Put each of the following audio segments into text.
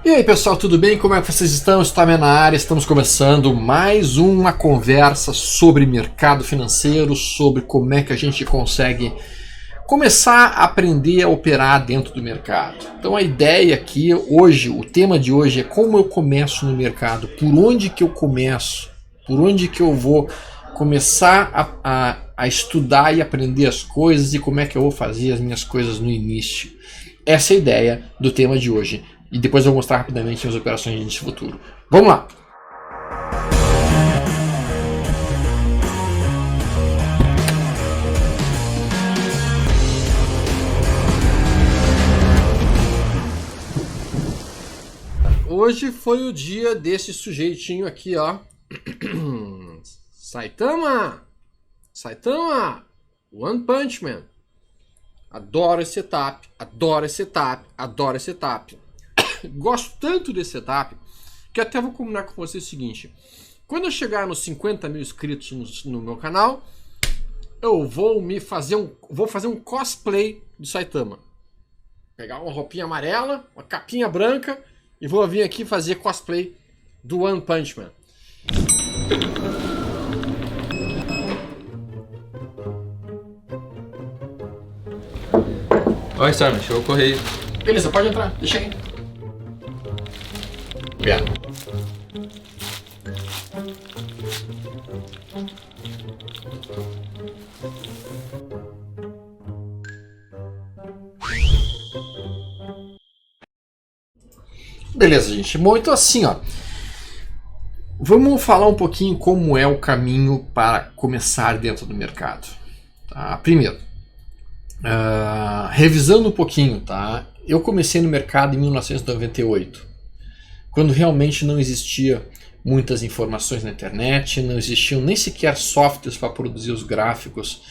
E aí pessoal, tudo bem? Como é que vocês estão? Estamos na área, estamos começando mais uma conversa sobre mercado financeiro, sobre como é que a gente consegue começar a aprender a operar dentro do mercado. Então a ideia aqui hoje, o tema de hoje é como eu começo no mercado, por onde que eu começo, por onde que eu vou começar a estudar e aprender as coisas e como é que eu vou fazer as minhas coisas no início. Essa é a ideia do tema de hoje. E depois eu vou mostrar rapidamente as operações de índice futuro. Vamos lá! Hoje foi o dia desse sujeitinho aqui, ó. Saitama! Saitama! One Punch Man. Adoro esse setup, adoro esse setup, adoro esse setup. Gosto tanto desse setup que até vou combinar com você o seguinte: quando eu chegar nos 50 mil inscritos no meu canal, eu vou fazer um cosplay do Saitama. Pegar uma roupinha amarela, uma capinha branca e vou vir aqui fazer cosplay do One Punch Man. Oi, Storm, chegou o correio. Beleza, pode entrar, deixa aí. Pera. Beleza, gente. Bom, então assim, ó. Vamos falar um pouquinho como é o caminho para começar dentro do mercado. Tá? Primeiro, revisando um pouquinho, tá? Eu comecei no mercado em 1998, quando realmente não existia muitas informações na internet, não existiam nem sequer softwares para produzir os gráficos.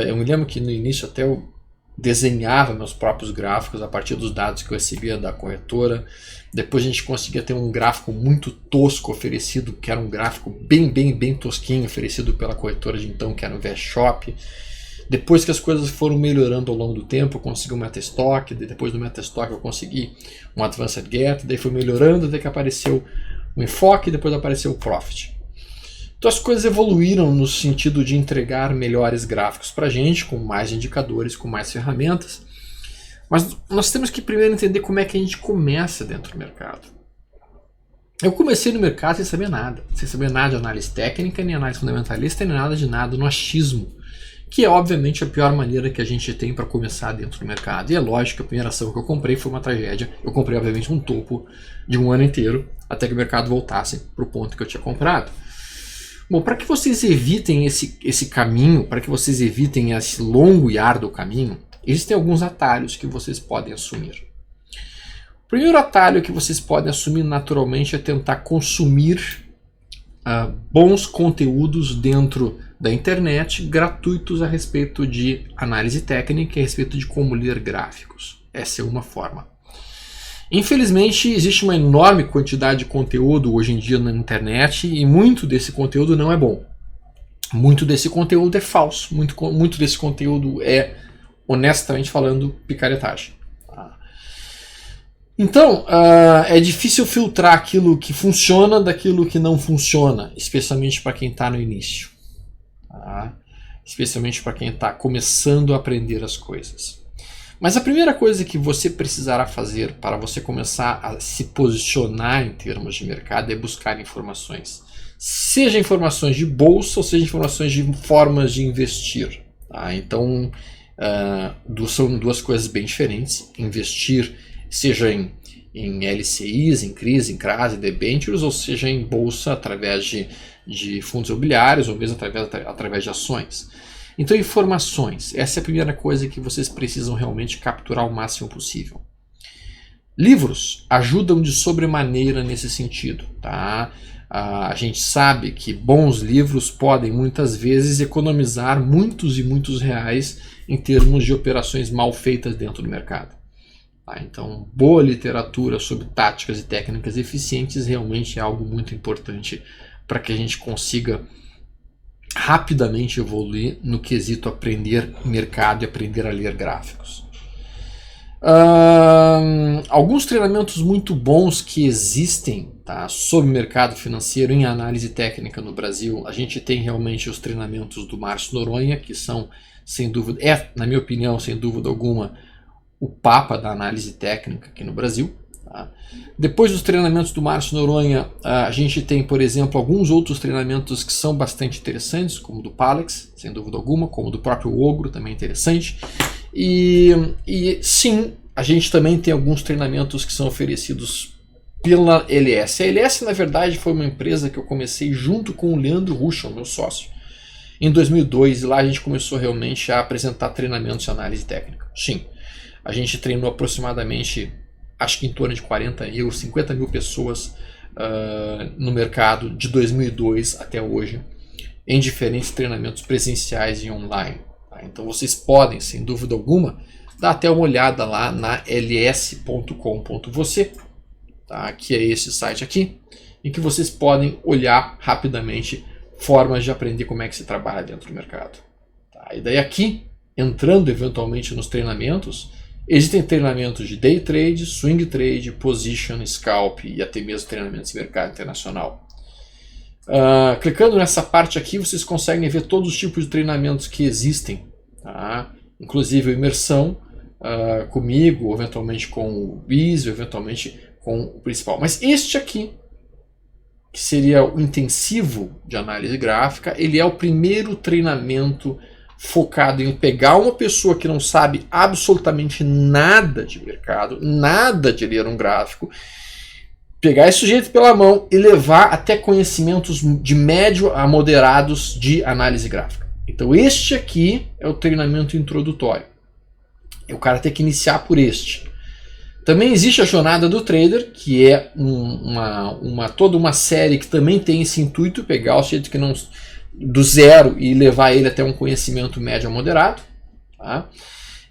Eu me lembro que no início até eu desenhava meus próprios gráficos a partir dos dados que eu recebia da corretora. Depois a gente conseguia ter um gráfico muito tosco oferecido, que era um gráfico bem tosquinho, oferecido pela corretora de então, que era o VShop. Depois que as coisas foram melhorando ao longo do tempo, eu consegui um Metastock, depois do Metastock eu consegui um Advanced Get, daí foi melhorando até que apareceu o Enfoque, depois apareceu o Profit. Então as coisas evoluíram no sentido de entregar melhores gráficos para a gente, com mais indicadores, com mais ferramentas. Mas nós temos que primeiro entender como é que a gente começa dentro do mercado. Eu comecei no mercado sem saber nada de análise técnica, nem análise fundamentalista, nem nada no achismo, que é obviamente a pior maneira que a gente tem para começar dentro do mercado. E é lógico que a primeira ação que eu comprei foi uma tragédia. Eu comprei obviamente um topo de um ano inteiro, até que o mercado voltasse para o ponto que eu tinha comprado. Bom, para que vocês evitem esse caminho, para que vocês evitem esse longo e árduo caminho, existem alguns atalhos que vocês podem assumir. O primeiro atalho que vocês podem assumir naturalmente é tentar consumir bons conteúdos dentro da internet, gratuitos a respeito de análise técnica e a respeito de como ler gráficos. Essa é uma forma. Infelizmente, existe uma enorme quantidade de conteúdo hoje em dia na internet e muito desse conteúdo não é bom. Muito desse conteúdo é falso, muito desse conteúdo é, honestamente falando, picaretagem. Então, é difícil filtrar aquilo que funciona daquilo que não funciona, especialmente para quem está no início. Tá? Especialmente para quem está começando a aprender as coisas. Mas a primeira coisa que você precisará fazer para você começar a se posicionar em termos de mercado é buscar informações. Seja informações de bolsa ou seja informações de formas de investir. Tá? Então, são duas coisas bem diferentes. Investir, seja em LCIs, em CRIs, em CRAs, em debêntures, ou seja em bolsa através de fundos imobiliários ou mesmo através de ações. Então, informações. Essa é a primeira coisa que vocês precisam realmente capturar o máximo possível. Livros ajudam de sobremaneira nesse sentido. Tá? A gente sabe que bons livros podem muitas vezes economizar muitos e muitos reais em termos de operações mal feitas dentro do mercado. Tá? Então, boa literatura sobre táticas e técnicas eficientes realmente é algo muito importante para que a gente consiga rapidamente evoluir no quesito aprender mercado e aprender a ler gráficos. Alguns treinamentos muito bons que existem, tá, sobre o mercado financeiro em análise técnica no Brasil. A gente tem realmente os treinamentos do Márcio Noronha, que são, sem dúvida, na minha opinião, sem dúvida alguma, o papa da análise técnica aqui no Brasil. Tá? Depois dos treinamentos do Márcio Noronha, a gente tem, por exemplo, alguns outros treinamentos que são bastante interessantes, como o do Palex, sem dúvida alguma, como o do próprio Ogro, também interessante. E sim, a gente também tem alguns treinamentos que são oferecidos pela LS. A LS, na verdade, foi uma empresa que eu comecei junto com o Leandro Ruschel, meu sócio, em 2002, e lá a gente começou realmente a apresentar treinamentos de análise técnica. Sim, a gente treinou aproximadamente, acho que em torno de 40 mil, 50 mil pessoas no mercado de 2002 até hoje, em diferentes treinamentos presenciais e online. Tá? Então vocês podem, sem dúvida alguma, dar até uma olhada lá na ls.com.você, tá? Que é esse site aqui, em que vocês podem olhar rapidamente formas de aprender como é que se trabalha dentro do mercado. Tá? E daí aqui, entrando eventualmente nos treinamentos, existem treinamentos de day trade, swing trade, position, scalp e até mesmo treinamentos de mercado internacional. Clicando nessa parte aqui, vocês conseguem ver todos os tipos de treinamentos que existem, tá? Inclusive a imersão comigo, eventualmente com o Bizio, eventualmente com o principal. Mas este aqui, que seria o intensivo de análise gráfica, ele é o primeiro treinamento focado em pegar uma pessoa que não sabe absolutamente nada de mercado, nada de ler um gráfico, pegar esse sujeito pela mão e levar até conhecimentos de médio a moderados de análise gráfica. Então este aqui é o treinamento introdutório. O cara tem que iniciar por este. Também existe a jornada do trader, que é toda uma série que também tem esse intuito, pegar o sujeito que não do zero e levar ele até um conhecimento médio a moderado. Tá?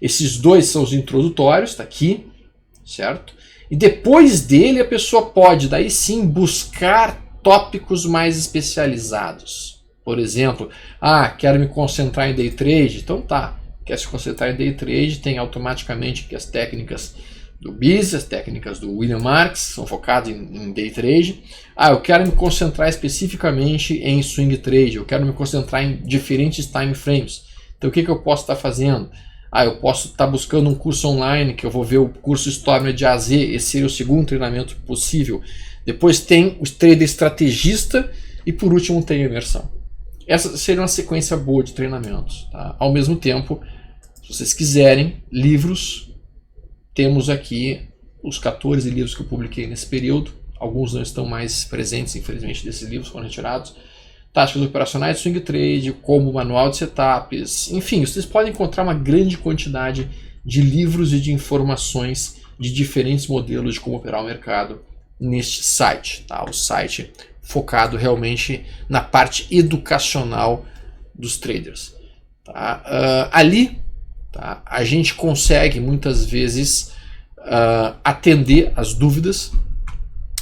Esses dois são os introdutórios, está aqui, certo? E depois dele a pessoa pode, daí sim, buscar tópicos mais especializados. Por exemplo, quero me concentrar em day trade, então tá, quer se concentrar em day trade, tem automaticamente que as técnicas do Biz, as técnicas do William Marks são focadas em day trade. Eu quero me concentrar especificamente em swing trade, eu quero me concentrar em diferentes time frames. Então o que eu posso estar fazendo? Eu posso estar buscando um curso online, que eu vou ver o curso Stormer de A a Z, esse seria o segundo treinamento possível. Depois tem o trader estrategista e por último tem a imersão. Essa seria uma sequência boa de treinamentos. Tá? Ao mesmo tempo, se vocês quiserem, livros, temos aqui os 14 livros que eu publiquei nesse período. Alguns não estão mais presentes, infelizmente, desses livros foram retirados. Táticas operacionais de swing trade, como manual de setups, enfim, vocês podem encontrar uma grande quantidade de livros e de informações de diferentes modelos de como operar o mercado neste site. Tá? O site focado realmente na parte educacional dos traders. Tá? Ali, tá, a gente consegue muitas vezes atender as dúvidas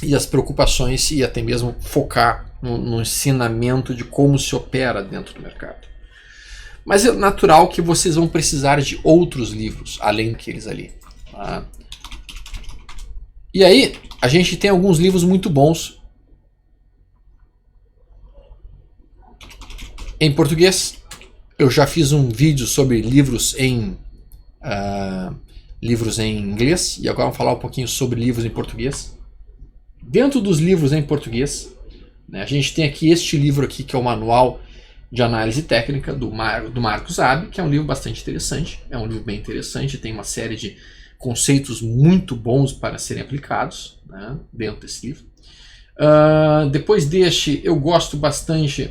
e as preocupações e até mesmo focar no ensinamento de como se opera dentro do mercado. Mas é natural que vocês vão precisar de outros livros, além daqueles ali. Tá? E aí, a gente tem alguns livros muito bons em português. Eu já fiz um vídeo sobre livros em inglês, e agora vamos falar um pouquinho sobre livros em português. Dentro dos livros em português, a gente tem aqui este livro aqui, que é o Manual de Análise Técnica do Marcos Abbe, que é um livro bastante interessante, é um livro bem interessante, tem uma série de conceitos muito bons para serem aplicados, né, dentro desse livro. Depois deste, eu gosto bastante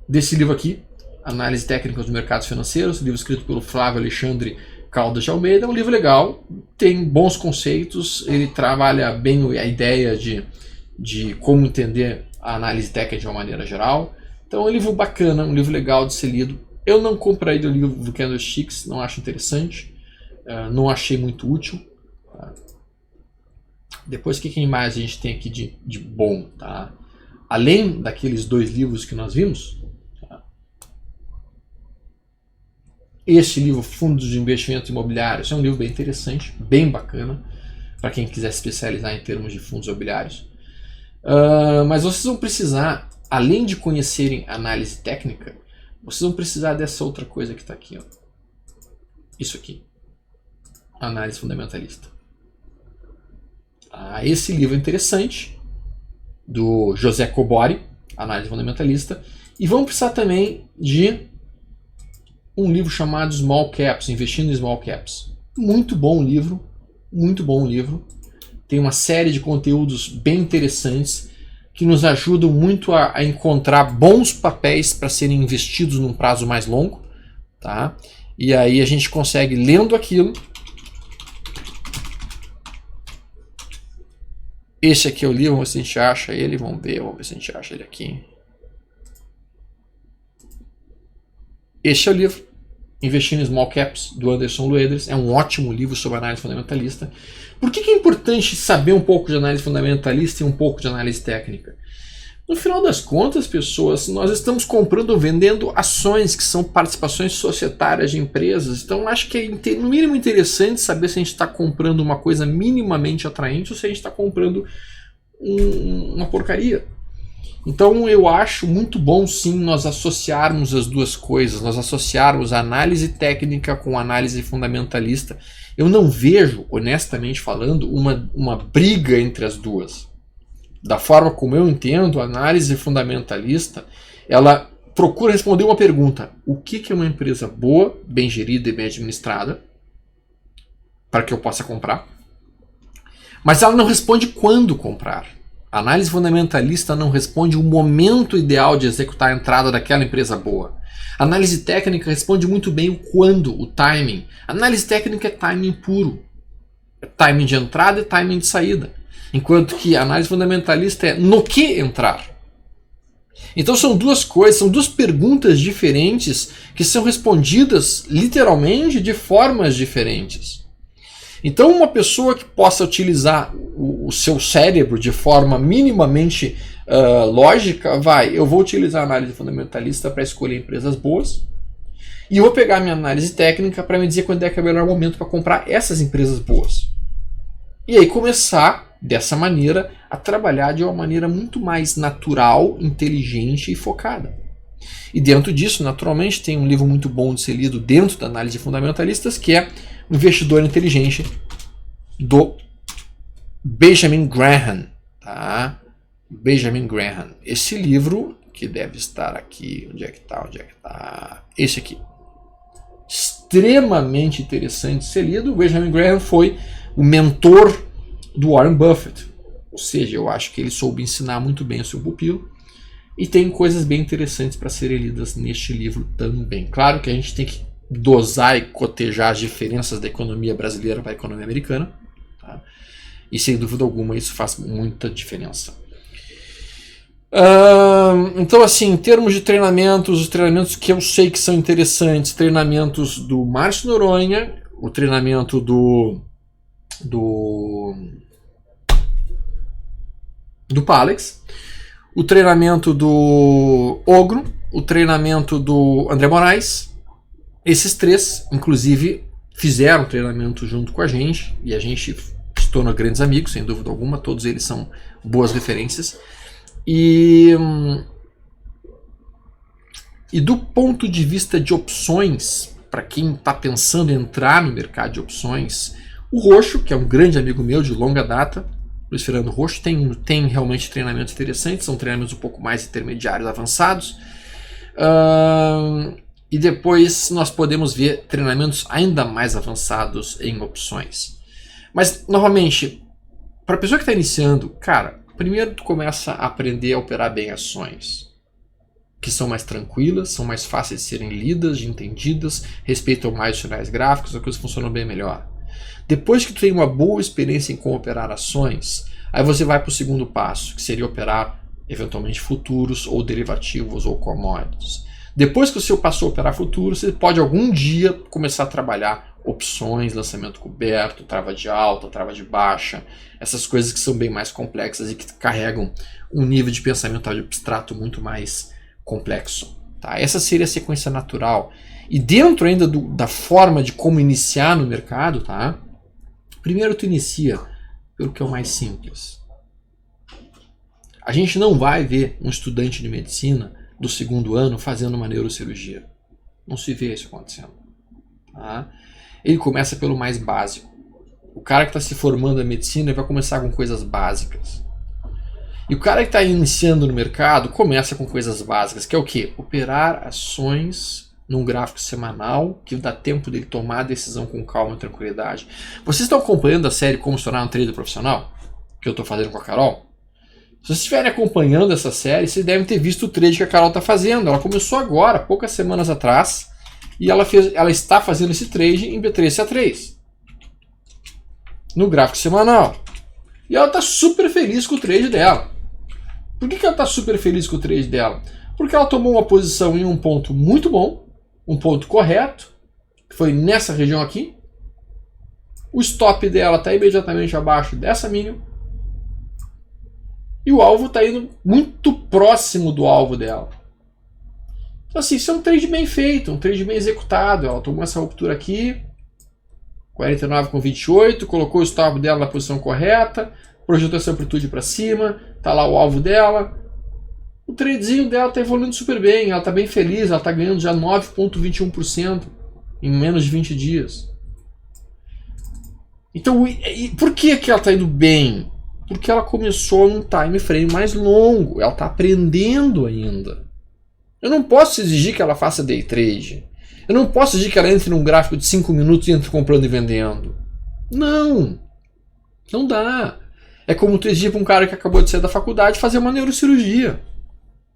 desse livro aqui, Análise Técnica dos Mercados Financeiros, livro escrito pelo Flávio Alexandre Caldas de Almeida. É um livro legal, tem bons conceitos, ele trabalha bem a ideia de como entender a análise técnica de uma maneira geral. Então é um livro bacana, um livro legal de ser lido. Eu não comprei o livro do Candlesticks, não acho interessante, não achei muito útil. Tá? Depois, o que mais a gente tem aqui de bom? Tá? Além daqueles dois livros que nós vimos, Esse livro, Fundos de Investimentos Imobiliários, é um livro bem interessante, bem bacana, para quem quiser se especializar em termos de fundos imobiliários. Mas vocês vão precisar, além de conhecerem análise técnica, vocês vão precisar dessa outra coisa que está aqui. Ó. Isso aqui. Análise fundamentalista. Esse livro é interessante, do José Cobori, Análise Fundamentalista. E vamos precisar também de um livro chamado Small Caps, Investindo em Small Caps. Muito bom livro, muito bom livro. Tem uma série de conteúdos bem interessantes que nos ajudam muito a encontrar bons papéis para serem investidos num prazo mais longo. Tá? E aí a gente consegue, lendo aquilo. Esse aqui é o livro, vamos ver se a gente acha ele. Vamos ver se a gente acha ele aqui. Este é o livro, Investindo em Small Caps, do Anderson Lueders. É um ótimo livro sobre análise fundamentalista. Por que é importante saber um pouco de análise fundamentalista e um pouco de análise técnica? No final das contas, pessoas, nós estamos comprando ou vendendo ações que são participações societárias de empresas. Então, acho que é no mínimo interessante saber se a gente está comprando uma coisa minimamente atraente ou se a gente está comprando uma porcaria. Então eu acho muito bom sim nós associarmos as duas coisas, nós associarmos a análise técnica com a análise fundamentalista. Eu não vejo, honestamente falando, uma briga entre as duas. Da forma como eu entendo, a análise fundamentalista, ela procura responder uma pergunta: o que é uma empresa boa, bem gerida e bem administrada, para que eu possa comprar? Mas ela não responde quando comprar. A análise fundamentalista não responde o momento ideal de executar a entrada daquela empresa boa. A análise técnica responde muito bem o quando, o timing. A análise técnica é timing puro. É timing de entrada e timing de saída. Enquanto que a análise fundamentalista é no que entrar. Então são duas coisas, são duas perguntas diferentes que são respondidas literalmente de formas diferentes. Então uma pessoa que possa utilizar o seu cérebro de forma minimamente lógica, eu vou utilizar a análise fundamentalista para escolher empresas boas e eu vou pegar a minha análise técnica para me dizer quando é que é o melhor momento para comprar essas empresas boas. E aí começar, dessa maneira, a trabalhar de uma maneira muito mais natural, inteligente e focada. E dentro disso, naturalmente, tem um livro muito bom de ser lido dentro da análise de fundamentalistas, que é O Investidor Inteligente, do Benjamin Graham. Tá? Benjamin Graham. Esse livro, que deve estar aqui, onde é que está? Esse aqui. Extremamente interessante de ser lido. O Benjamin Graham foi o mentor do Warren Buffett. Ou seja, eu acho que ele soube ensinar muito bem o seu pupilo. E tem coisas bem interessantes para serem lidas neste livro também. Claro que a gente tem que dosar e cotejar as diferenças da economia brasileira para a economia americana. Tá? E sem dúvida alguma isso faz muita diferença. Então assim, em termos de treinamentos, os treinamentos que eu sei que são interessantes, treinamentos do Márcio Noronha, o treinamento do Palex, o treinamento do Ogro, o treinamento do André Moraes. Esses três, inclusive, fizeram treinamento junto com a gente e a gente se tornou grandes amigos, sem dúvida alguma. Todos eles são boas referências. E do ponto de vista de opções, para quem está pensando em entrar no mercado de opções, o Roxo, que é um grande amigo meu de longa data, Luiz Fernando Roxo, tem realmente treinamentos interessantes, são treinamentos um pouco mais intermediários, avançados. E depois nós podemos ver treinamentos ainda mais avançados em opções. Mas, novamente, para a pessoa que está iniciando, cara, primeiro tu começa a aprender a operar bem ações, que são mais tranquilas, são mais fáceis de serem lidas, de entendidas, respeitam mais os sinais gráficos, as coisas funcionam bem melhor. Depois que tu tem uma boa experiência em como operar ações, aí você vai para o segundo passo, que seria operar eventualmente futuros ou derivativos ou commodities. Depois que você passou a operar futuros, você pode algum dia começar a trabalhar opções, lançamento coberto, trava de alta, trava de baixa, essas coisas que são bem mais complexas e que carregam um nível de pensamento abstrato muito mais complexo. Tá? Essa seria a sequência natural. E dentro ainda da forma de como iniciar no mercado, tá? Primeiro tu inicia pelo que é o mais simples. A gente não vai ver um estudante de medicina do segundo ano fazendo uma neurocirurgia. Não se vê isso acontecendo. Tá? Ele começa pelo mais básico. O cara que está se formando em medicina vai começar com coisas básicas. E o cara que está iniciando no mercado começa com coisas básicas, que é o quê? Operar ações num gráfico semanal, que dá tempo dele tomar a decisão com calma e tranquilidade. Vocês estão acompanhando a série Como Se Tornar um Trader Profissional? Que eu estou fazendo com a Carol? Se vocês estiverem acompanhando essa série, vocês devem ter visto o trade que a Carol está fazendo. Ela começou agora, poucas semanas atrás, e ela está fazendo esse trade em B3CA3. No gráfico semanal. E ela está super feliz com o trade dela. Por que ela está super feliz com o trade dela? Porque ela tomou uma posição em um ponto muito bom, um ponto correto, que foi nessa região aqui. O stop dela está imediatamente abaixo dessa mínima. E o alvo está indo muito próximo do alvo dela. Então assim, isso é um trade bem feito, um trade bem executado. Ela tomou essa ruptura aqui, 49,28, colocou o stop dela na posição correta, projetou essa amplitude para cima, tá lá o alvo dela. O tradezinho dela está evoluindo super bem, ela está bem feliz, ela está ganhando já 9,21% em menos de 20 dias. Então, por que ela está indo bem? Porque ela começou num time frame mais longo, ela está aprendendo ainda. Eu não posso exigir que ela faça day trade. Eu não posso exigir que ela entre num gráfico de 5 minutos e entre comprando e vendendo. Não. Não dá. É como tu exigir para um cara que acabou de sair da faculdade fazer uma neurocirurgia.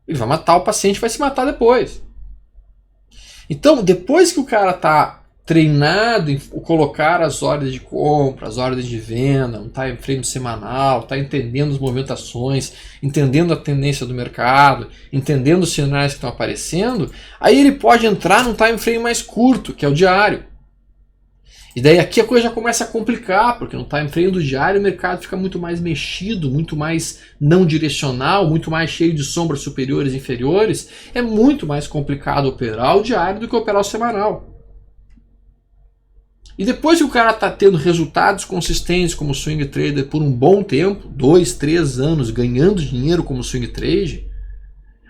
Ele vai matar o paciente e vai se matar depois. Então, depois que o cara está treinado em colocar as ordens de compra, as ordens de venda, um time frame semanal, está entendendo as movimentações, entendendo a tendência do mercado, entendendo os sinais que estão aparecendo, aí ele pode entrar num time frame mais curto, que é o diário. E daí aqui a coisa já começa a complicar, porque no time frame do diário o mercado fica muito mais mexido, muito mais não direcional, muito mais cheio de sombras superiores e inferiores. É muito mais complicado operar o diário do que operar o semanal. E depois que o cara está tendo resultados consistentes como swing trader por um bom tempo, 2, 3 anos, ganhando dinheiro como swing trade,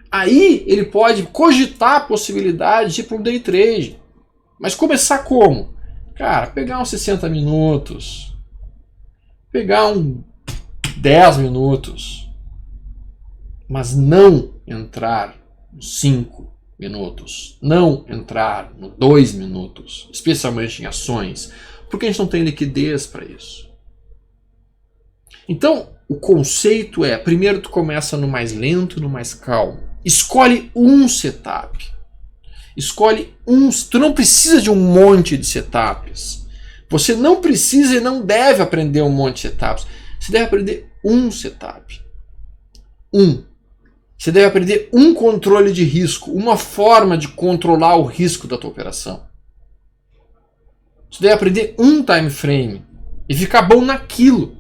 aí ele pode cogitar a possibilidade de ir para um day trade. Mas começar como? Cara, pegar uns 60 minutos, pegar uns 10 minutos, mas não entrar nos 5 minutos, não entrar no 2 minutos, especialmente em ações, porque a gente não tem liquidez para isso. Então, o conceito é, primeiro tu começa no mais lento, no mais calmo. Escolhe um setup. Escolhe um, tu não precisa de um monte de setups. Você não precisa e não deve aprender um monte de setups. Você deve aprender um setup. Você deve aprender um controle de risco, uma forma de controlar o risco da tua operação. Você deve aprender um time frame e ficar bom naquilo.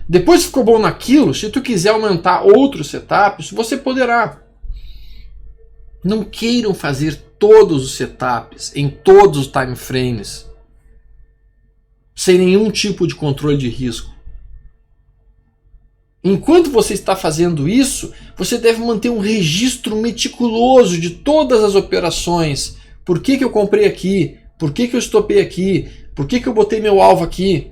Depois que ficou bom naquilo, se tu quiser aumentar outros setups, você poderá. Não queiram fazer todos os setups em todos os time frames sem nenhum tipo de controle de risco. Enquanto você está fazendo isso, você deve manter um registro meticuloso de todas as operações. Por que eu comprei aqui? Por que eu estopei aqui? Por que eu botei meu alvo aqui?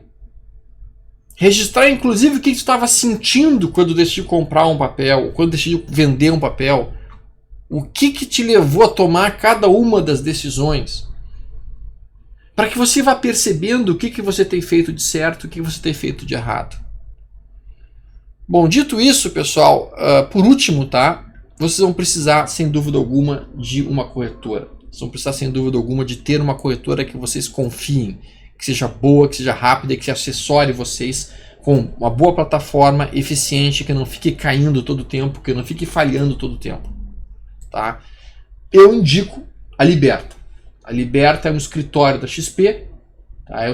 Registrar inclusive o que você estava sentindo quando decidiu comprar um papel, quando decidiu vender um papel. O que te levou a tomar cada uma das decisões? Para que você vá percebendo o que você tem feito de certo e o que você tem feito de errado. Bom, dito isso, pessoal, por último, tá? Vocês vão precisar, sem dúvida alguma, de uma corretora. Vocês vão precisar, sem dúvida alguma, de ter uma corretora que vocês confiem, que seja boa, que seja rápida e que assessore vocês com uma boa plataforma eficiente, que não fique caindo todo o tempo, que não fique falhando todo o tempo. Tá? Eu indico a Liberta. A Liberta é um escritório da XP, tá?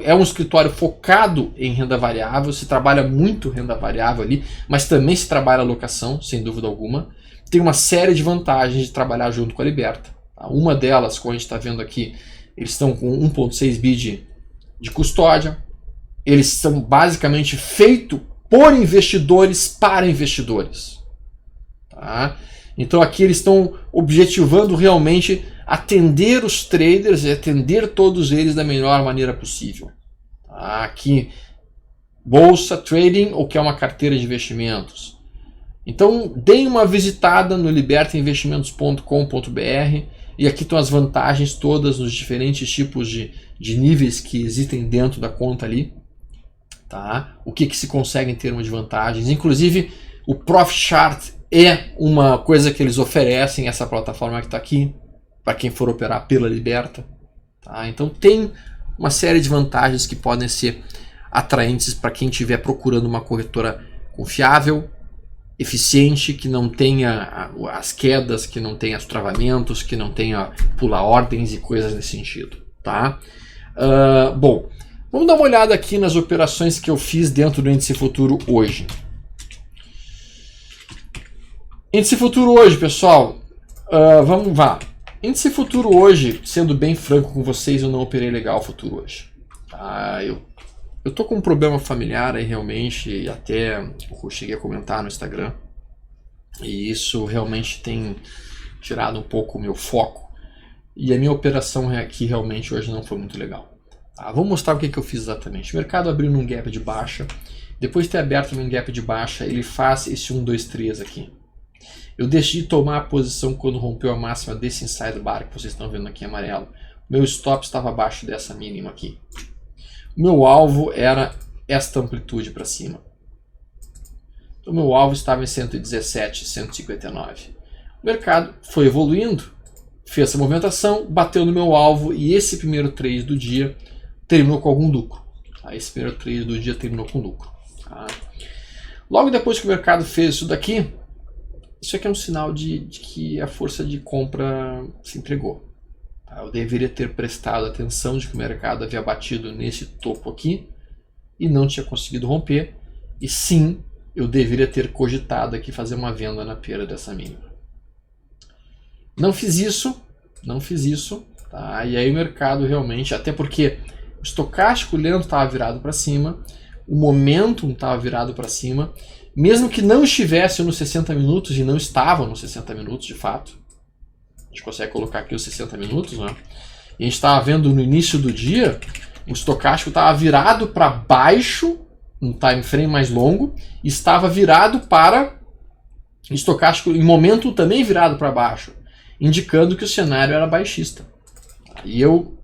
É um escritório focado em renda variável, se trabalha muito renda variável ali, mas também se trabalha alocação, sem dúvida alguma. Tem uma série de vantagens de trabalhar junto com a Liberta. Tá? Uma delas, como a gente está vendo aqui, eles estão com 1.6 bi de custódia. Eles são basicamente feitos por investidores para investidores. Tá? Então aqui eles estão objetivando realmente atender os traders e atender todos eles da melhor maneira possível. Tá? Aqui, bolsa, trading, ou que é uma carteira de investimentos. Então deem uma visitada no libertainvestimentos.com.br e aqui estão as vantagens todas nos diferentes tipos de níveis que existem dentro da conta ali. Tá? O que se consegue em termos de vantagens. Inclusive o Profit Chart é uma coisa que eles oferecem, essa plataforma que está aqui, para quem for operar pela Liberta. Tá? Então tem uma série de vantagens que podem ser atraentes para quem estiver procurando uma corretora confiável, eficiente, que não tenha as quedas, que não tenha os travamentos, que não tenha pular ordens e coisas nesse sentido. Tá? Bom, vamos dar uma olhada aqui nas operações que eu fiz dentro do índice futuro hoje. Índice futuro hoje, pessoal, vamos lá. Índice futuro hoje, sendo bem franco com vocês, eu não operei legal o futuro hoje. Tá? Eu tô com um problema familiar aí realmente, e até eu cheguei a comentar no Instagram, e isso realmente tem tirado um pouco o meu foco, e a minha operação aqui realmente hoje não foi muito legal. Tá? Vou mostrar o que eu fiz exatamente. O mercado abriu num gap de baixa, depois de ter aberto num gap de baixa, ele faz esse 1, 2, 3 aqui. Eu decidi tomar a posição quando rompeu a máxima desse inside bar que vocês estão vendo aqui em amarelo. Meu stop estava abaixo dessa mínima aqui. O meu alvo era esta amplitude para cima. Então meu alvo estava em 117, 159. O mercado foi evoluindo, fez essa movimentação, bateu no meu alvo e esse primeiro trade do dia terminou com algum lucro. Tá? Esse primeiro trade do dia terminou com lucro. Tá? Logo depois que o mercado fez isso daqui, isso aqui é um sinal de que a força de compra se entregou. Tá? Eu deveria ter prestado atenção de que o mercado havia batido nesse topo aqui e não tinha conseguido romper. E sim, eu deveria ter cogitado aqui fazer uma venda na perda dessa mínima. Não fiz isso. Tá? E aí o mercado realmente, até porque o estocástico lento estava virado para cima, o momentum estava virado para cima, mesmo que não estivesse nos 60 minutos, e não estava nos 60 minutos de fato. A gente consegue colocar aqui os 60 minutos, né? E a gente estava vendo no início do dia, o estocástico estava virado para baixo, um time frame mais longo, e estava virado para o estocástico em momento também virado para baixo, indicando que o cenário era baixista. E eu,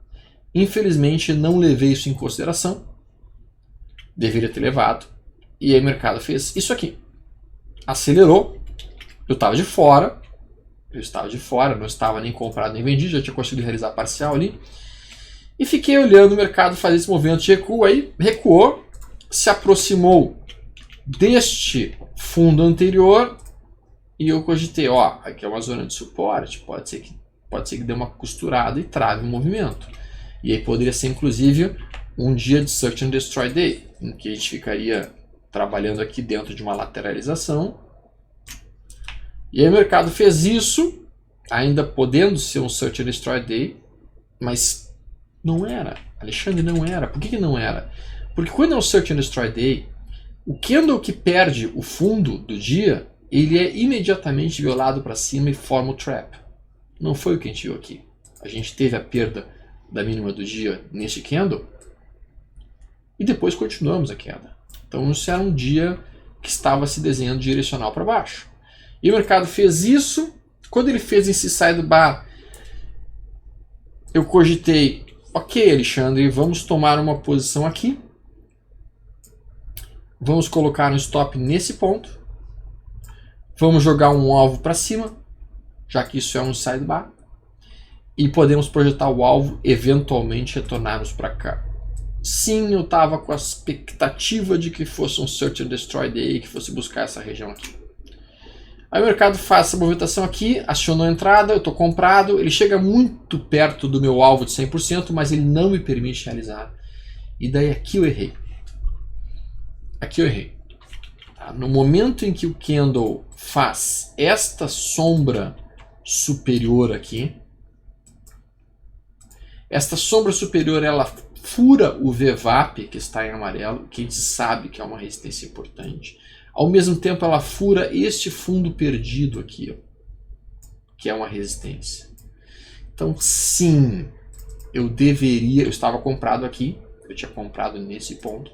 infelizmente, não levei isso em consideração. Deveria ter levado. E aí o mercado fez isso aqui. Acelerou. Eu estava de fora. Não estava nem comprado nem vendido. Já tinha conseguido realizar parcial ali. E fiquei olhando o mercado fazer esse movimento de recuo. Aí recuou. Se aproximou deste fundo anterior. E eu cogitei, ó, aqui é uma zona de suporte. Pode ser que dê uma costurada e trave o movimento. E aí poderia ser inclusive um dia de Search and Destroy Day, em que a gente ficaria trabalhando aqui dentro de uma lateralização. E aí o mercado fez isso, ainda podendo ser um Search and Destroy Day, mas não era. Alexandre, não era. Por que não era? Porque quando é um Search and Destroy Day, o candle que perde o fundo do dia, ele é imediatamente violado para cima e forma o trap. Não foi o que a gente viu aqui. A gente teve a perda da mínima do dia neste candle e depois continuamos a queda. Então isso era um dia que estava se desenhando direcional para baixo. E o mercado fez isso. Quando ele fez esse sidebar, eu cogitei, ok, Alexandre, vamos tomar uma posição aqui. Vamos colocar um stop nesse ponto. Vamos jogar um alvo para cima, já que isso é um sidebar. E podemos projetar o alvo, eventualmente retornarmos para cá. Sim, eu estava com a expectativa de que fosse um Search and Destroy Day, que fosse buscar essa região aqui. Aí o mercado faz essa movimentação aqui, acionou a entrada, eu estou comprado, ele chega muito perto do meu alvo de 100%, mas ele não me permite realizar. E daí aqui eu errei. No momento em que o candle faz esta sombra superior aqui, Esta sombra superior ela fura o VWAP, que está em amarelo, que a gente sabe que é uma resistência importante. Ao mesmo tempo ela fura este fundo perdido aqui, ó, que é uma resistência. Então sim, eu estava comprado aqui, eu tinha comprado nesse ponto.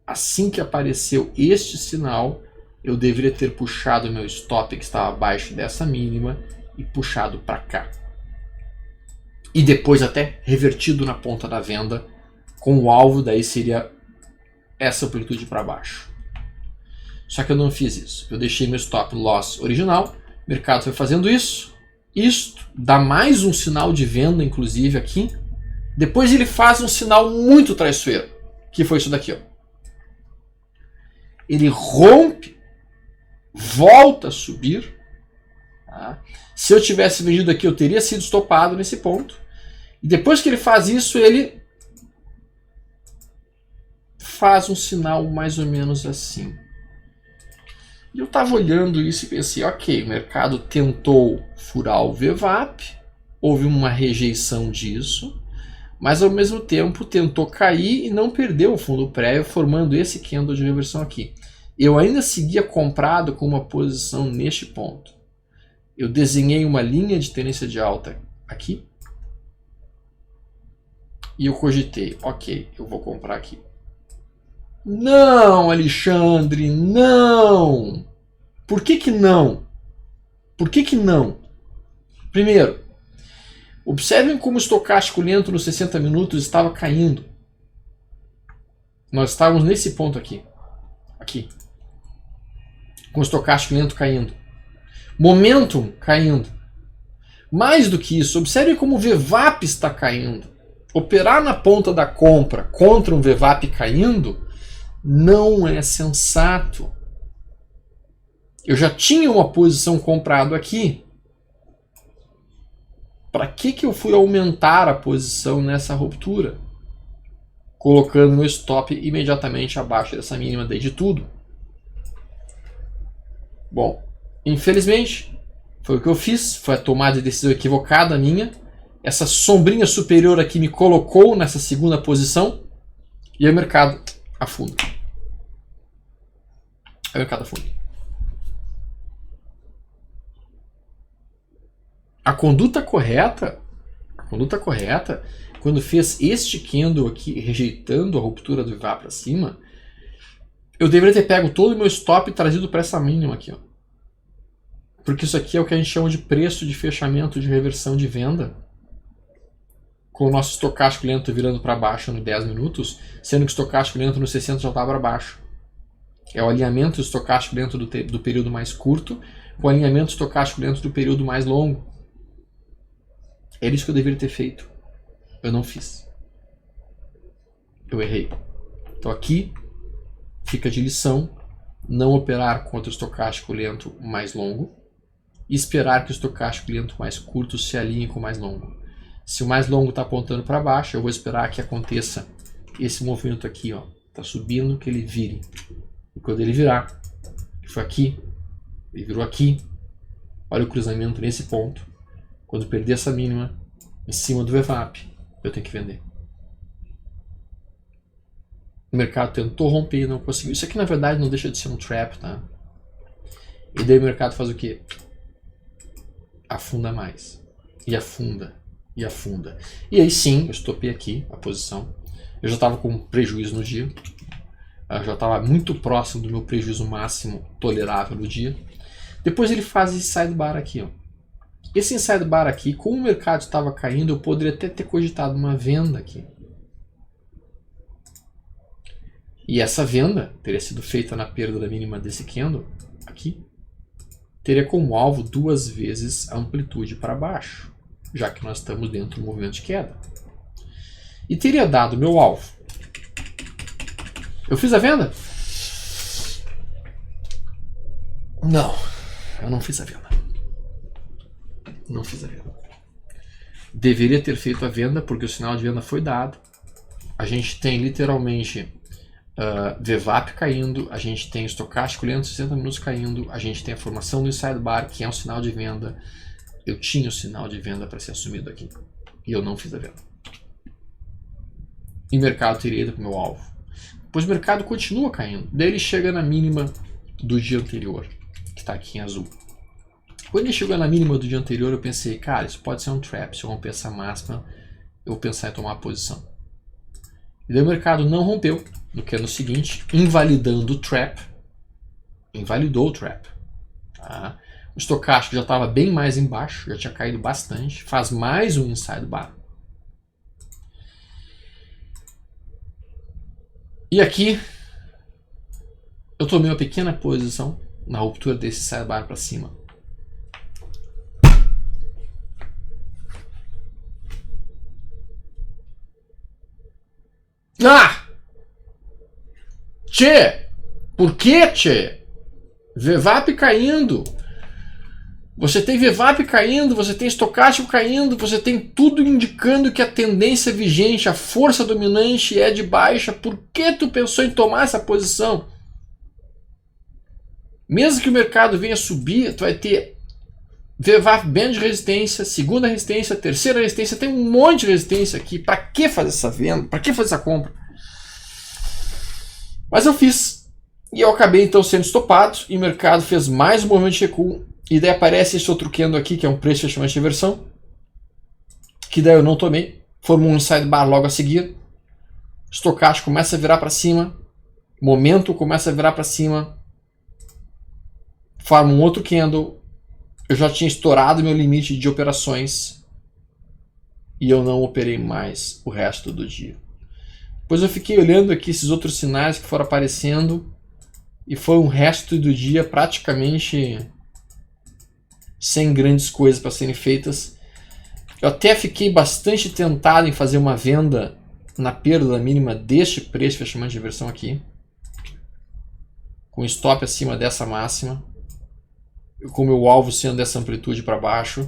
Assim que apareceu este sinal, eu deveria ter puxado meu stop que estava abaixo dessa mínima e puxado para cá. E depois até revertido na ponta da venda, com o alvo, daí seria essa amplitude para baixo. Só que eu não fiz isso. Eu deixei meu stop loss original, o mercado foi fazendo isso. Isto dá mais um sinal de venda, inclusive aqui. Depois ele faz um sinal muito traiçoeiro, que foi isso daqui, ó. Ele rompe, volta a subir. Tá? Se eu tivesse vendido aqui, eu teria sido estopado nesse ponto. E depois que ele faz isso, ele faz um sinal mais ou menos assim. E eu estava olhando isso e pensei, ok, o mercado tentou furar o VWAP, houve uma rejeição disso, mas ao mesmo tempo tentou cair e não perdeu o fundo prévio, formando esse candle de reversão aqui. Eu ainda seguia comprado com uma posição neste ponto. Eu desenhei uma linha de tendência de alta aqui. E eu cogitei, ok, eu vou comprar aqui. Não, Alexandre, não! Por que que não? Por que que não? Primeiro, observem como o estocástico lento nos 60 minutos estava caindo. Nós estávamos nesse ponto aqui. Aqui. Com o estocástico lento caindo. Momentum caindo. Mais do que isso, observem como o VWAP está caindo. Operar na ponta da compra contra um VWAP caindo não é sensato. Eu já tinha uma posição comprado aqui. Para que eu fui aumentar a posição nessa ruptura? Colocando meu stop imediatamente abaixo dessa mínima de tudo. Bom, infelizmente, foi o que eu fiz. Foi a tomada de decisão equivocada minha. Essa sombrinha superior aqui me colocou nessa segunda posição. E aí o mercado afunda. Aí o mercado afunda. A conduta correta, quando fez este candle aqui, rejeitando a ruptura do VWAP para cima, eu deveria ter pego todo o meu stop e trazido para essa mínima aqui, ó. Porque isso aqui é o que a gente chama de preço de fechamento de reversão de venda, com o nosso estocástico lento virando para baixo no 10 minutos, sendo que o estocástico lento no 60 já estava para baixo. É o alinhamento do estocástico lento do período mais curto com o alinhamento estocástico lento do período mais longo. Era isso que eu deveria ter feito. Eu não fiz. Eu errei. Então aqui fica de lição não operar contra o estocástico lento mais longo e esperar que o estocástico lento mais curto se alinhe com o mais longo. Se o mais longo está apontando para baixo, eu vou esperar que aconteça esse movimento aqui, ó, está subindo, que ele vire. E quando ele virar, que foi aqui, ele virou aqui, olha o cruzamento nesse ponto. Quando perder essa mínima em cima do VWAP, eu tenho que vender. O mercado tentou romper e não conseguiu. Isso aqui na verdade não deixa de ser um trap, tá? E daí o mercado faz o quê? Afunda mais. E afunda. E afunda. E aí sim, eu estopei aqui a posição. Eu já estava com prejuízo no dia. Eu já estava muito próximo do meu prejuízo máximo tolerável no dia. Depois ele faz esse sidebar aqui, ó. Esse inside bar aqui, como o mercado estava caindo, eu poderia até ter cogitado uma venda aqui. E essa venda teria sido feita na perda da mínima desse candle, aqui. Teria como alvo 2 vezes a amplitude para baixo, já que nós estamos dentro do movimento de queda. E teria dado meu alvo. Eu fiz a venda? Não, eu não fiz a venda. Não fiz a venda. Deveria ter feito a venda porque o sinal de venda foi dado. A gente tem literalmente VWAP caindo, a gente tem estocástico lento 60 minutos caindo, a gente tem a formação do inside bar, que é um sinal de venda. eu tinha o sinal de venda para ser assumido aqui. E eu não fiz a venda. E o mercado teria ido para o meu alvo. Depois o mercado continua caindo. Daí ele chega na mínima do dia anterior, que está aqui em azul. Quando ele chegou na mínima do dia anterior, eu pensei, cara, isso pode ser um trap. Se eu romper essa máxima, eu vou pensar em tomar a posição. E daí o mercado não rompeu, no que é no seguinte, invalidando o trap. Invalidou o trap. Tá? O estocástico já estava bem mais embaixo, já tinha caído bastante. Faz mais um inside bar. E aqui eu tomei uma pequena posição na ruptura desse inside bar para cima. Ah! Tchê! Por que, tchê? VWAP caindo. Você tem VWAP caindo, você tem estocástico caindo, você tem tudo indicando que a tendência vigente, a força dominante é de baixa. Por que tu pensou em tomar essa posição? Mesmo que o mercado venha subir, tu vai ter VWAP bem de resistência, segunda resistência, terceira resistência, tem um monte de resistência aqui. Para que fazer essa venda? Para que fazer essa compra? Mas eu fiz. E eu acabei então sendo estopado e o mercado fez mais um movimento de recuo. E daí aparece esse outro candle aqui, que é um preço de fechamento de inversão, que daí eu não tomei. Formou um inside bar logo a seguir. Estocástico começa a virar para cima. Momento começa a virar para cima. Forma um outro candle. Eu já tinha estourado meu limite de operações. E eu não operei mais o resto do dia. Depois eu fiquei olhando aqui esses outros sinais que foram aparecendo. E foi um resto do dia praticamente sem grandes coisas para serem feitas. Eu até fiquei bastante tentado em fazer uma venda na perda mínima deste preço de fechamento de inversão aqui, com stop acima dessa máxima, com o meu alvo sendo dessa amplitude para baixo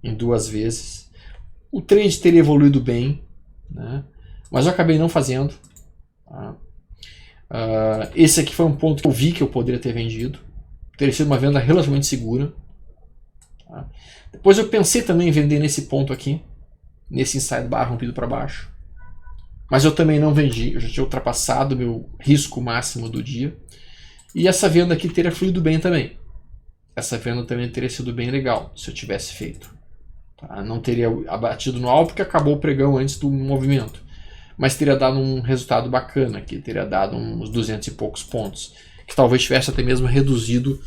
em 2 vezes. O trade teria evoluído bem, né? Mas eu acabei não fazendo. Tá? Esse aqui foi um ponto que eu vi que eu poderia ter vendido. Teria sido uma venda relativamente segura. Tá? Depois eu pensei também em vender nesse ponto aqui, nesse inside bar rompido para baixo. Mas eu também não vendi. Eu já tinha ultrapassado o meu risco máximo do dia. E essa venda aqui teria fluído bem também. Essa venda também teria sido bem legal se eu tivesse feito. Tá? Não teria abatido no alvo porque acabou o pregão antes do movimento. Mas teria dado um resultado bacana aqui, teria dado uns 200 e poucos pontos, que talvez tivesse até mesmo reduzido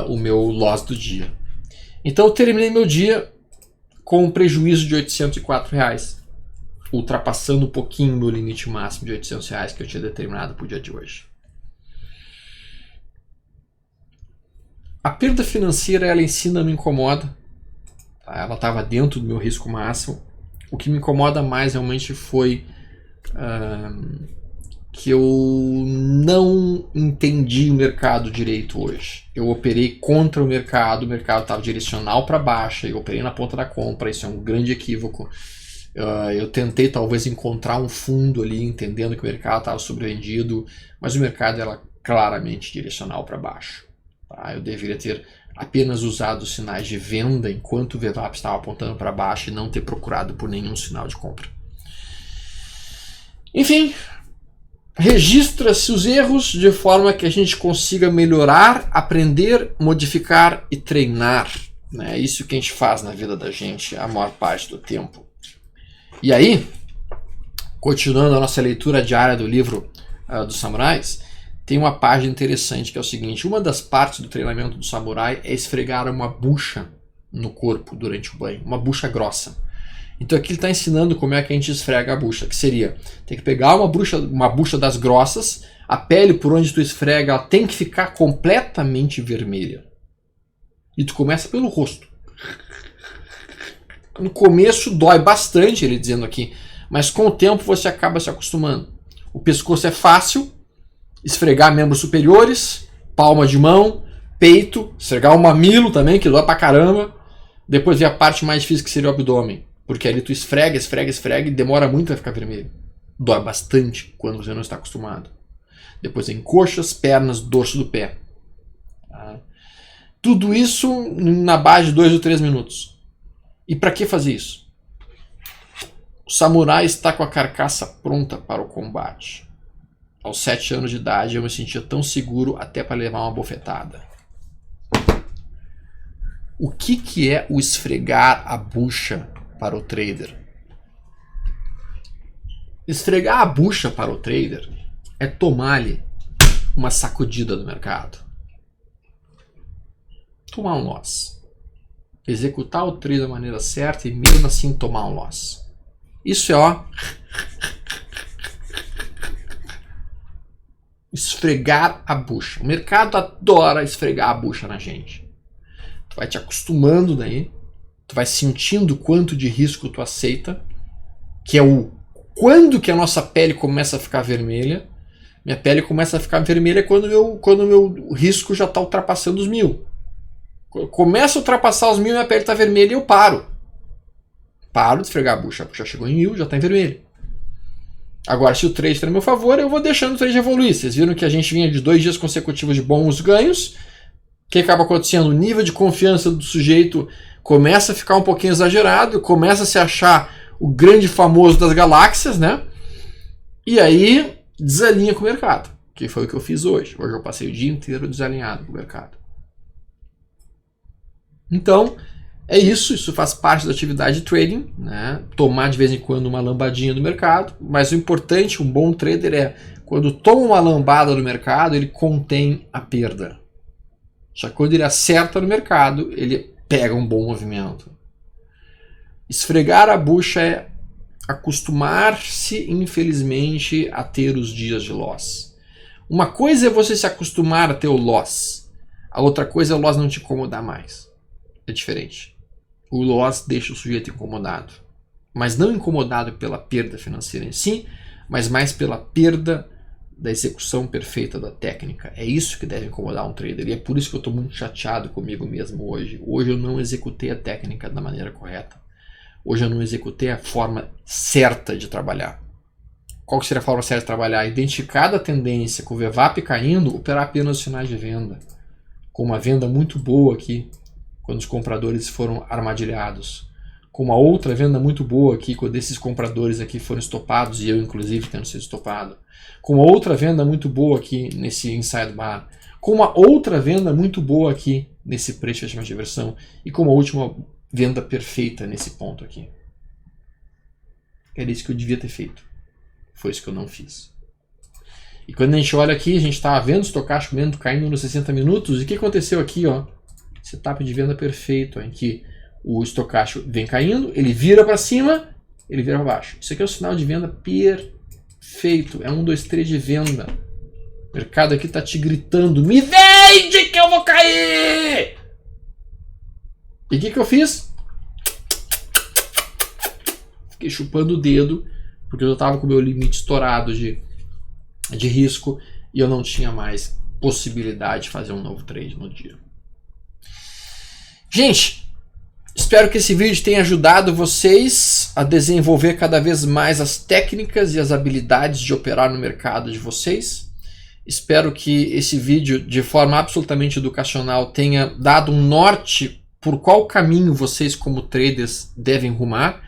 o meu loss do dia. Então eu terminei meu dia com um prejuízo de R$804, ultrapassando um pouquinho o meu limite máximo de R$800 que eu tinha determinado para o dia de hoje. A perda financeira, ela em si não me incomoda, tá? Ela estava dentro do meu risco máximo. O que me incomoda mais realmente foi que eu não entendi o mercado direito hoje. Eu operei contra o mercado estava direcional para baixa, eu operei na ponta da compra, isso é um grande equívoco. Eu tentei talvez encontrar um fundo ali, entendendo que o mercado estava sobrevendido, mas o mercado era claramente direcional para baixo. Tá? Eu deveria ter apenas usado os sinais de venda enquanto o VWAP estava apontando para baixo e não ter procurado por nenhum sinal de compra. Enfim, registra-se os erros de forma que a gente consiga melhorar, aprender, modificar e treinar. É isso que a gente faz na vida da gente a maior parte do tempo. E aí, continuando a nossa leitura diária do livro dos samurais, tem uma página interessante que é o seguinte: uma das partes do treinamento do samurai é esfregar uma bucha no corpo durante o banho, uma bucha grossa. Então aqui ele está ensinando como é que a gente esfrega a bucha, que seria, tem que pegar uma bucha das grossas, a pele por onde tu esfrega ela tem que ficar completamente vermelha. E tu começa pelo rosto. No começo dói bastante, ele dizendo aqui, mas com o tempo você acaba se acostumando. O pescoço é fácil, esfregar membros superiores, palma de mão, peito, esfregar o mamilo também, que dói pra caramba. Depois vem a parte mais difícil, que seria o abdômen, porque ali tu esfrega e demora muito a ficar vermelho. Dói bastante quando você não está acostumado. Depois vem coxas, pernas, dorso do pé. Tá? Tudo isso na base de 2 ou 3 minutos. E para que fazer isso? O samurai está com a carcaça pronta para o combate. Aos 7 anos de idade eu me sentia tão seguro até para levar uma bofetada. O que é o esfregar a bucha para o trader? Esfregar a bucha para o trader é tomar-lhe uma sacudida do mercado. Tomar um loss. Executar o trade da maneira certa e mesmo assim tomar um loss. Isso é esfregar a bucha. O mercado adora esfregar a bucha na gente. Tu vai te acostumando daí, tu vai sentindo quanto de risco tu aceita, que é quando que a nossa pele começa a ficar vermelha. Minha pele começa a ficar vermelha quando o meu risco já está ultrapassando os 1000. Começa a ultrapassar os 1000, minha pele está vermelha e eu paro. Paro de esfregar a bucha chegou em 1000, já está em vermelho. Agora, se o trade está no meu favor, eu vou deixando o trade evoluir. Vocês viram que a gente vinha de 2 dias consecutivos de bons ganhos. O que acaba acontecendo? O nível de confiança do sujeito começa a ficar um pouquinho exagerado, começa a se achar o grande famoso das galáxias, né? E aí desalinha com o mercado, que foi o que eu fiz hoje. Hoje eu passei o dia inteiro desalinhado com o mercado. Então, é isso faz parte da atividade de trading, né? Tomar de vez em quando uma lambadinha do mercado, mas o importante, um bom trader é, quando toma uma lambada do mercado, ele contém a perda. Só que quando ele acerta no mercado, ele pega um bom movimento. Esfregar a bucha é acostumar-se, infelizmente, a ter os dias de loss. Uma coisa é você se acostumar a ter o loss. A outra coisa é o loss não te incomodar mais. É diferente. O loss deixa o sujeito incomodado. Mas não incomodado pela perda financeira em si, mas mais pela perda da execução perfeita da técnica. É isso que deve incomodar um trader. E é por isso que eu estou muito chateado comigo mesmo hoje. Hoje eu não executei a técnica da maneira correta. Hoje eu não executei a forma certa de trabalhar. Qual que seria a forma certa de trabalhar? Identificar a tendência com o VWAP caindo, operar apenas os sinais de venda. Com uma venda muito boa aqui, quando os compradores foram armadilhados. Com uma outra venda muito boa aqui, quando esses compradores aqui foram estopados, e eu inclusive tendo sido estopado. Com uma outra venda muito boa aqui nesse inside bar. Com uma outra venda muito boa aqui nesse preço de estima de versão. E com uma última venda perfeita nesse ponto aqui. Era isso que eu devia ter feito. Foi isso que eu não fiz. E quando a gente olha aqui, a gente estava vendo o estocástico caindo nos 60 minutos. E o que aconteceu aqui? Ó? Setup de venda perfeito, ó, em que o estocástico vem caindo, ele vira para cima, ele vira para baixo. Isso aqui é o sinal de venda perfeito. É 1, 2, 3 de venda. O mercado aqui está te gritando: me vende que eu vou cair! E o que eu fiz? Fiquei chupando o dedo, porque eu estava com o meu limite estourado de risco e eu não tinha mais possibilidade de fazer um novo trade no dia. Gente, espero que esse vídeo tenha ajudado vocês a desenvolver cada vez mais as técnicas e as habilidades de operar no mercado de vocês. Espero que esse vídeo, de forma absolutamente educacional, tenha dado um norte por qual caminho vocês como traders devem rumar.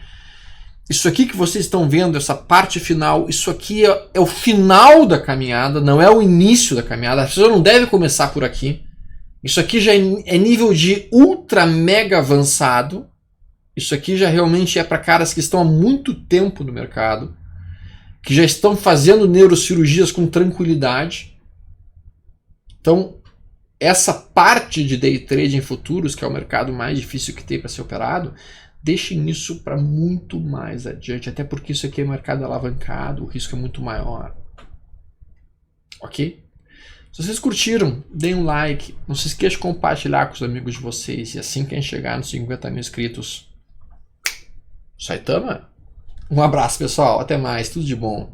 Isso aqui que vocês estão vendo, essa parte final, isso aqui é o final da caminhada, não é o início da caminhada. A pessoa não deve começar por aqui. Isso aqui já é nível de ultra mega avançado. Isso aqui já realmente é para caras que estão há muito tempo no mercado, que já estão fazendo neurocirurgias com tranquilidade. Então, essa parte de day trade em futuros, que é o mercado mais difícil que tem para ser operado, deixem isso para muito mais adiante, até porque isso aqui é mercado alavancado, o risco é muito maior. Ok? Se vocês curtiram, deem um like, não se esqueça de compartilhar com os amigos de vocês, e assim que a gente chegar nos 50 mil inscritos, Saitama, um abraço pessoal, até mais, tudo de bom.